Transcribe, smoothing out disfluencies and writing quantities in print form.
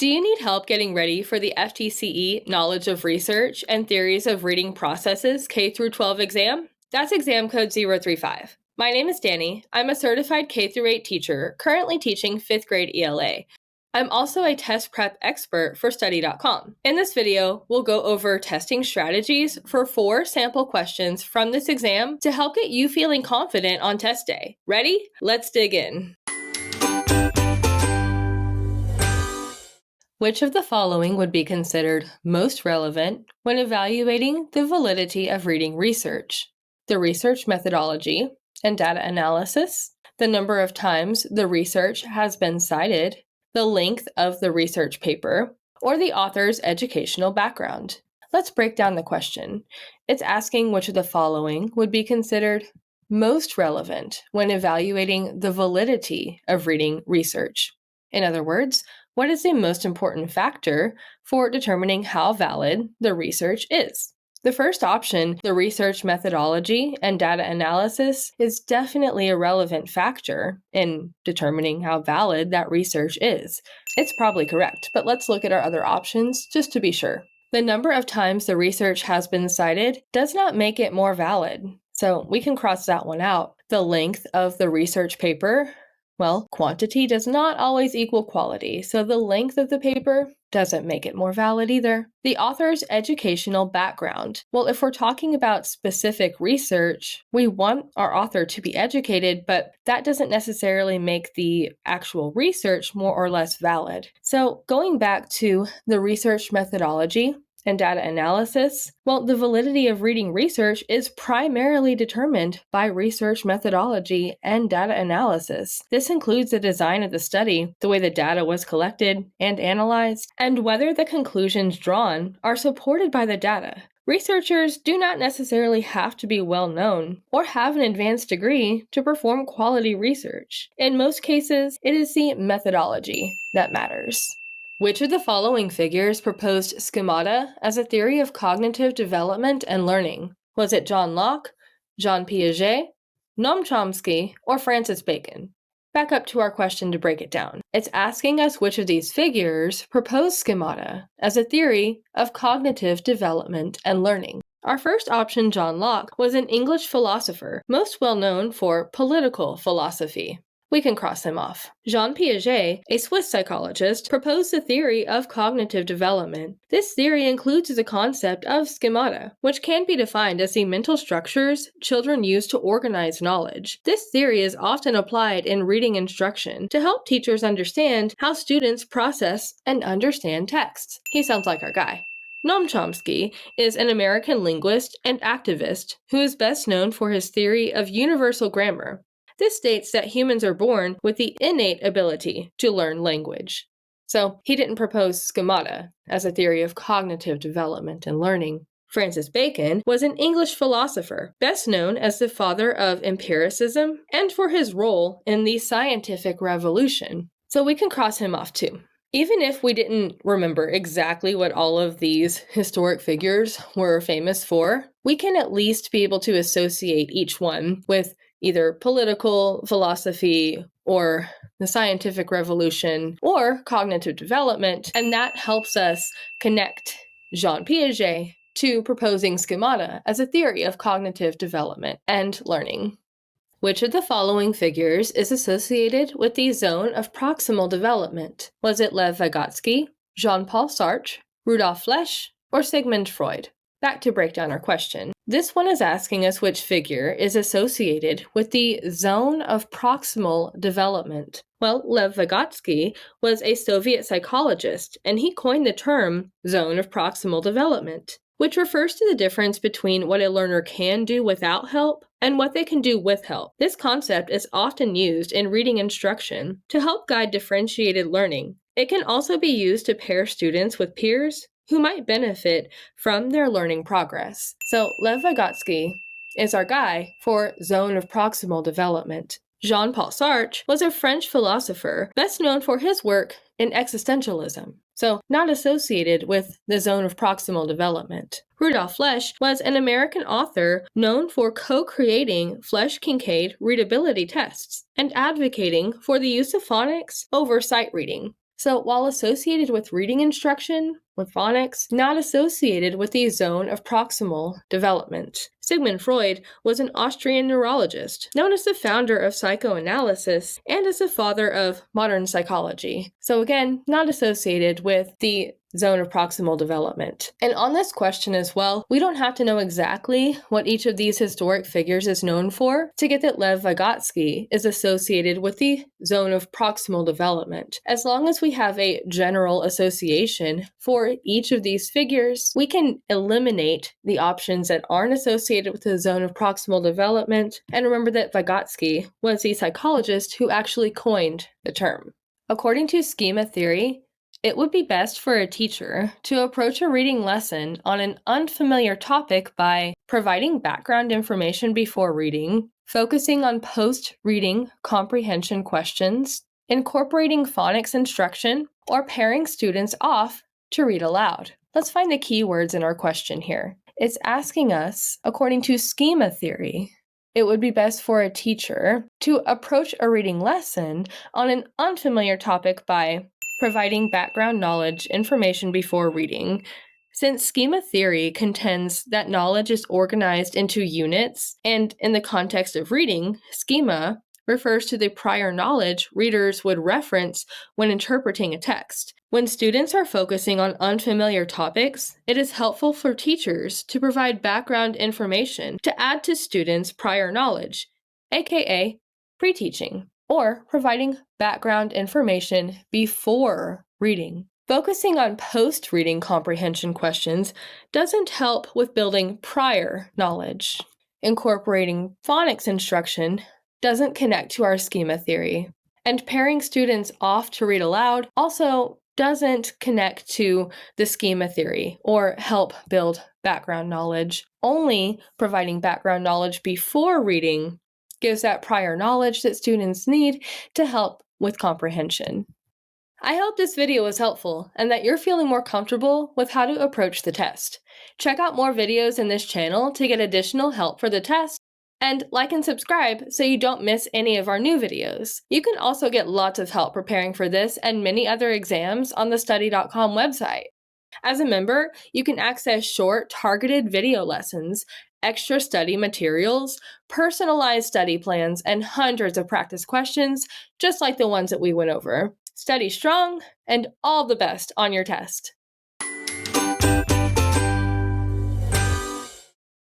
Do you need help getting ready for the FTCE Knowledge of Research and Theories of Reading Processes K-12 exam? That's exam code 035. My name is Dani. I'm a certified K-8 teacher currently teaching 5th grade ELA. I'm also a test prep expert for Study.com. In this video, we'll go over testing strategies for 4 sample questions from this exam to help get you feeling confident on test day. Ready? Let's dig in. Which of the following would be considered most relevant when evaluating the validity of reading research? The research methodology and data analysis, the number of times the research has been cited, the length of the research paper, or the author's educational background. Let's break down the question. It's asking which of the following would be considered most relevant when evaluating the validity of reading research. In other words, what is the most important factor for determining how valid the research is? The first option, the research methodology and data analysis, is definitely a relevant factor in determining how valid that research is. It's probably correct, but let's look at our other options just to be sure. The number of times the research has been cited does not make it more valid, so we can cross that one out. The length of the research paper, well, quantity does not always equal quality, so the length of the paper doesn't make it more valid either. The author's educational background. Well, if we're talking about specific research, we want our author to be educated, but that doesn't necessarily make the actual research more or less valid. So going back to the research methodology and data analysis, well, the validity of reading research is primarily determined by research methodology and data analysis. This includes the design of the study, the way the data was collected and analyzed, and whether the conclusions drawn are supported by the data. Researchers do not necessarily have to be well known or have an advanced degree to perform quality research. In most cases, it is the methodology that matters. Which of the following figures proposed schemata as a theory of cognitive development and learning? Was it John Locke, Jean Piaget, Noam Chomsky, or Francis Bacon? Back up to our question to break it down. It's asking us which of these figures proposed schemata as a theory of cognitive development and learning. Our first option, John Locke, was an English philosopher, most well known for political philosophy. We can cross him off. Jean Piaget, a Swiss psychologist, proposed the theory of cognitive development. This theory includes the concept of schemata, which can be defined as the mental structures children use to organize knowledge. This theory is often applied in reading instruction to help teachers understand how students process and understand texts. He sounds like our guy. Noam Chomsky is an American linguist and activist who is best known for his theory of universal grammar. This states that humans are born with the innate ability to learn language. So he didn't propose schemata as a theory of cognitive development and learning. Francis Bacon was an English philosopher, best known as the father of empiricism and for his role in the scientific revolution. So we can cross him off too. Even if we didn't remember exactly what all of these historic figures were famous for, we can at least be able to associate each one with either political philosophy or the scientific revolution or cognitive development, and that helps us connect Jean Piaget to proposing schemata as a theory of cognitive development and learning. Which of the following figures is associated with the zone of proximal development? Was it Lev Vygotsky, Jean-Paul Sartre, Rudolf Flesch, or Sigmund Freud? Back to break down our question. This one is asking us which figure is associated with the zone of proximal development. Well, Lev Vygotsky was a Soviet psychologist, and he coined the term zone of proximal development, which refers to the difference between what a learner can do without help and what they can do with help. This concept is often used in reading instruction to help guide differentiated learning. It can also be used to pair students with peers who might benefit from their learning progress. So Lev Vygotsky is our guy for zone of proximal development. Jean-Paul Sartre was a French philosopher best known for his work in existentialism, so not associated with the zone of proximal development. Rudolf Flesch was an American author known for co-creating Flesch-Kincaid readability tests and advocating for the use of phonics over sight reading. So while associated with reading instruction, with phonics, not associated with the zone of proximal development. Sigmund Freud was an Austrian neurologist, known as the founder of psychoanalysis and as the father of modern psychology. So again, not associated with the zone of proximal development. And on this question as well, we don't have to know exactly what each of these historic figures is known for to get that Lev Vygotsky is associated with the zone of proximal development. As long as we have a general association for each of these figures, we can eliminate the options that aren't associated with the zone of proximal development. And remember that Vygotsky was the psychologist who actually coined the term. According to schema theory, it would be best for a teacher to approach a reading lesson on an unfamiliar topic by providing background information before reading, focusing on post-reading comprehension questions, incorporating phonics instruction, or pairing students off to read aloud. Let's find the keywords in our question here. It's asking us, according to schema theory, it would be best for a teacher to approach a reading lesson on an unfamiliar topic by providing background knowledge information before reading. Since schema theory contends that knowledge is organized into units, and in the context of reading, schema refers to the prior knowledge readers would reference when interpreting a text. When students are focusing on unfamiliar topics, it is helpful for teachers to provide background information to add to students' prior knowledge, aka pre-teaching, or providing background information before reading. Focusing on post-reading comprehension questions doesn't help with building prior knowledge. Incorporating phonics instruction doesn't connect to our schema theory. And pairing students off to read aloud also doesn't connect to the schema theory or help build background knowledge. Only providing background knowledge before reading gives that prior knowledge that students need to help with comprehension. I hope this video was helpful and that you're feeling more comfortable with how to approach the test. Check out more videos in this channel to get additional help for the test, and like and subscribe so you don't miss any of our new videos. You can also get lots of help preparing for this and many other exams on the study.com website. As a member, you can access short, targeted video lessons, extra study materials, personalized study plans, and hundreds of practice questions, just like the ones that we went over. Study strong, and all the best on your test.